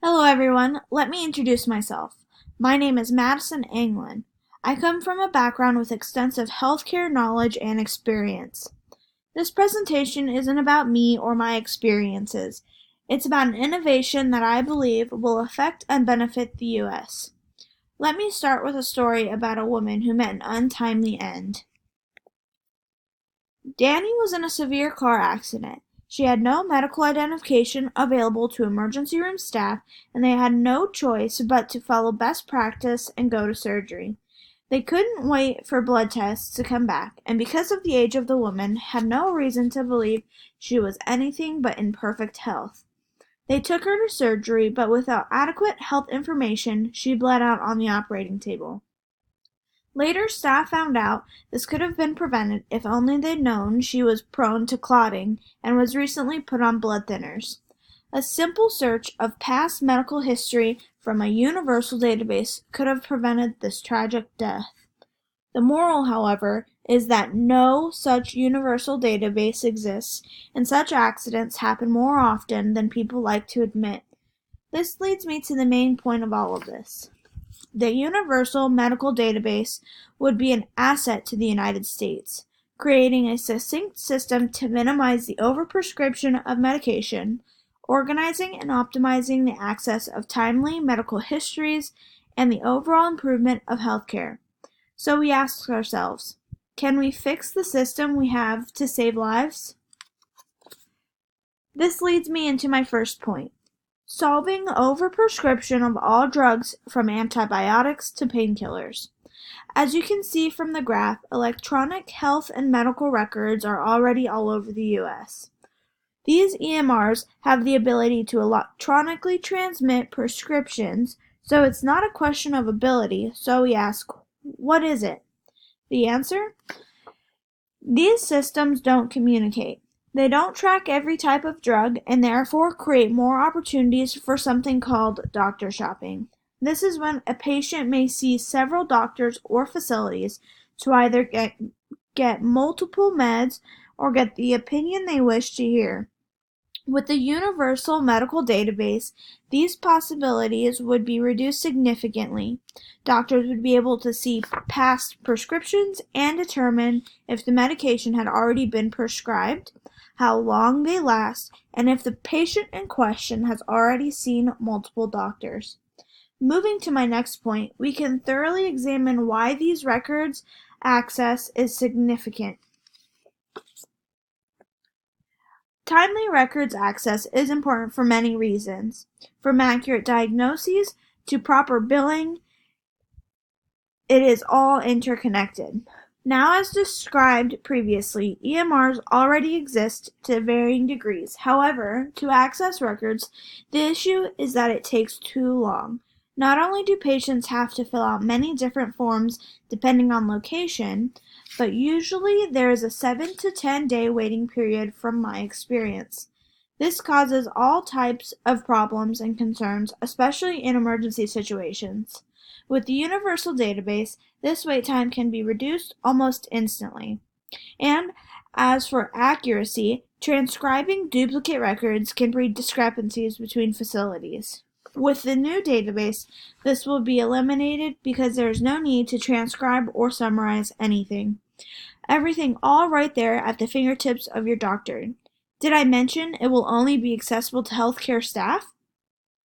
Hello everyone, let me introduce myself. My name is Madison Anglin. I come from a background with extensive healthcare knowledge and experience. This presentation isn't about me or my experiences. It's about an innovation that I believe will affect and benefit the U.S. Let me start with a story about a woman who met an untimely end. Danny was in a severe car accident. She had no medical identification available to emergency room staff, and they had no choice but to follow best practice and go to surgery. They couldn't wait for blood tests to come back, and because of the age of the woman, had no reason to believe she was anything but in perfect health. They took her to surgery, but without adequate health information, she bled out on the operating table. Later staff found out this could have been prevented if only they'd known she was prone to clotting and was recently put on blood thinners. A simple search of past medical history from a universal database could have prevented this tragic death. The moral, however, is that no such universal database exists, and such accidents happen more often than people like to admit. This leads me to the main point of all of this. The Universal Medical Database would be an asset to the United States, creating a succinct system to minimize the overprescription of medication, organizing and optimizing the access of timely medical histories, and the overall improvement of healthcare. So we ask ourselves, can we fix the system we have to save lives? This leads me into my first point. Solving overprescription of all drugs from antibiotics to painkillers. As you can see from the graph, electronic health and medical records are already all over the U.S. These EMRs have the ability to electronically transmit prescriptions, so it's not a question of ability, so we ask, what is it? The answer? These systems don't communicate. They don't track every type of drug and therefore create more opportunities for something called doctor shopping. This is when a patient may see several doctors or facilities to either get multiple meds or get the opinion they wish to hear. With the Universal Medical Database, these possibilities would be reduced significantly. Doctors would be able to see past prescriptions and determine if the medication had already been prescribed, how long they last, and if the patient in question has already seen multiple doctors. Moving to my next point, we can thoroughly examine why these records access is significant. Timely records access is important for many reasons. From accurate diagnoses to proper billing, it is all interconnected. Now, as described previously, EMRs already exist to varying degrees. However, to access records, the issue is that it takes too long. Not only do patients have to fill out many different forms depending on location, but usually there is a 7 to 10 day waiting period from my experience. This causes all types of problems and concerns, especially in emergency situations. With the Universal Database, this wait time can be reduced almost instantly. And as for accuracy, transcribing duplicate records can breed discrepancies between facilities. With the new database, this will be eliminated because there is no need to transcribe or summarize anything. Everything all right there at the fingertips of your doctor. Did I mention it will only be accessible to healthcare staff?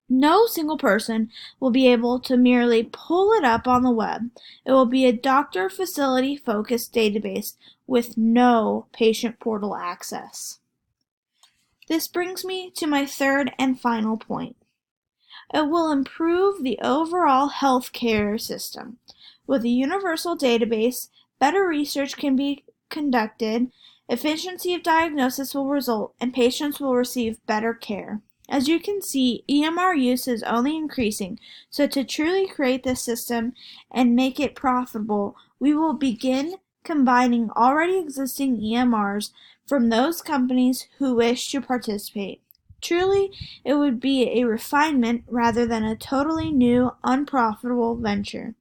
No single person will be able to merely pull it up on the web. It will be a doctor facility focused database with no patient portal access. This brings me to my third and final point. It will improve the overall healthcare system. With a universal database, better research can be conducted, efficiency of diagnosis will result, and patients will receive better care. As you can see, EMR use is only increasing, so to truly create this system and make it profitable, we will begin combining already existing EMRs from those companies who wish to participate. Truly, it would be a refinement rather than a totally new, unprofitable venture.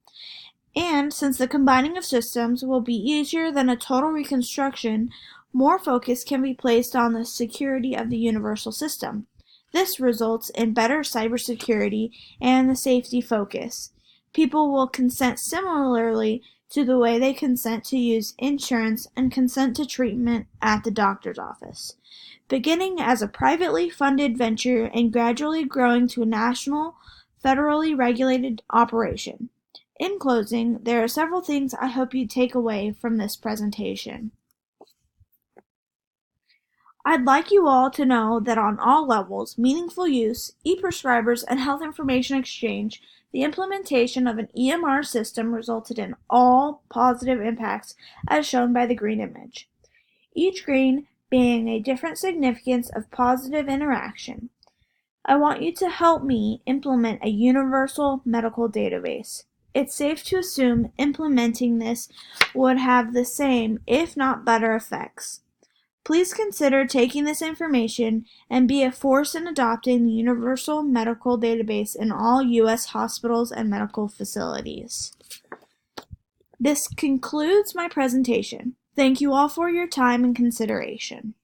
And since the combining of systems will be easier than a total reconstruction, more focus can be placed on the security of the universal system. This results in better cybersecurity and the safety focus. People will consent similarly to the way they consent to use insurance and consent to treatment at the doctor's office. Beginning as a privately funded venture and gradually growing to a national, federally regulated operation. In closing, there are several things I hope you take away from this presentation. I'd like you all to know that on all levels, meaningful use, e-prescribers, and health information exchange, the implementation of an EMR system resulted in all positive impacts as shown by the green image, each green being a different significance of positive interaction. I want you to help me implement a universal medical database. It's safe to assume implementing this would have the same, if not better, effects. Please consider taking this information and be a force in adopting the Universal Medical Database in all U.S. hospitals and medical facilities. This concludes my presentation. Thank you all for your time and consideration.